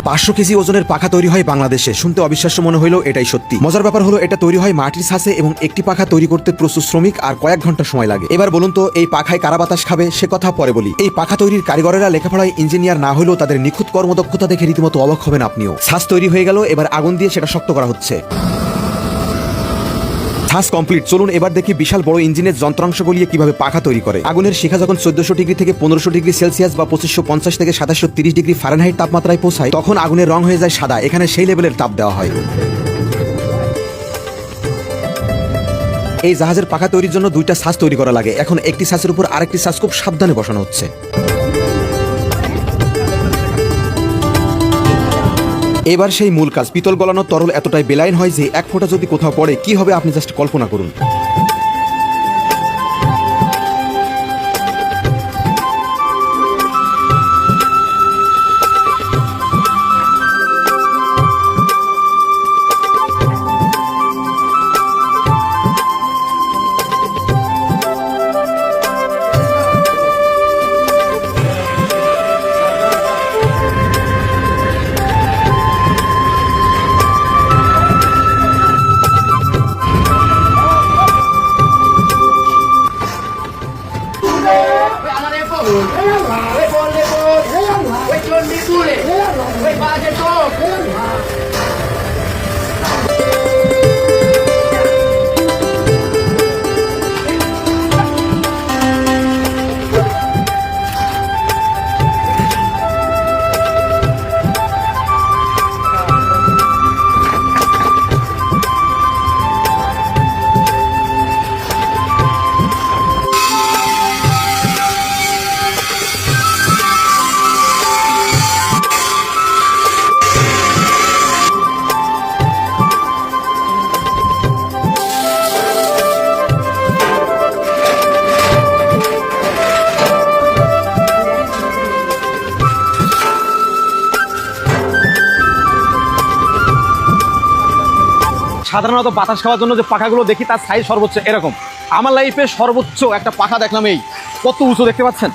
পাঁচশো কেজি ওজনের পাখা তৈরি হয় বাংলাদেশে। শুনতে অবিশ্বাস্য মনে হইলেও এটাই সত্যি। মজার ব্যাপার হলো এটা তৈরি হয় মাটির ছাঁচে এবং একটি পাখা তৈরি করতে প্রচুর শ্রমিক আর কয়েক ঘন্টা সময় লাগে। এবার বলুন তো এই পাখায় কারা বাতাস খাবে সে কথা পরে বলি। এই পাখা তৈরির কারিগরেরা লেখাপড়ায় ইঞ্জিনিয়ার না হলেও তাদের নিখুঁত কর্মদক্ষতা দেখে রীতিমতো অবাক হবেন আপনিও। ছাঁচ তৈরি হয়ে গেল, এবার আগুন দিয়ে সেটা শক্ত করা হচ্ছে। ছাঁচ কমপ্লিট, চলুন এবার দেখি বিশাল বড় ইঞ্জিনের যন্ত্রাংশ গলিয়ে কিভাবে পাখা তৈরি করে। আগুনের শিখা যখন 1400 ডিগ্রি থেকে 1500 ডিগ্রি সেলসিয়াস বা 2550 থেকে 2730 ডিগ্রি ফারেনহাইট তাপমাত্রায় পৌঁছায় তখন আগুনের রং হয়ে যায় সাদা। এখানে সেই লেভেলের তাপ দেওয়া হয়। এই জাহাজের পাখা তৈরির জন্য দুইটা ছাঁচ তৈরি করা লাগে। এখন একটি ছাঁচের উপর আরেকটি ছাঁচ খুব সাবধানে বসানো হচ্ছে। এবার সেই মূল কাজ, পিতল গলানোর তরল এতটাই বেলাইন হয় যে এক ফোঁটা যদি কোথাও পড়ে কি হবে আপনি জাস্ট কল্পনা করুন। সাধারণত বাতাস খাওয়ার জন্য যে পাখাগুলো দেখি তার সাইজ সর্বোচ্চ এরকম। আমার লাইফে সর্বোচ্চ একটা পাখা দেখলাম এই, কত উঁচু দেখতে পাচ্ছেন।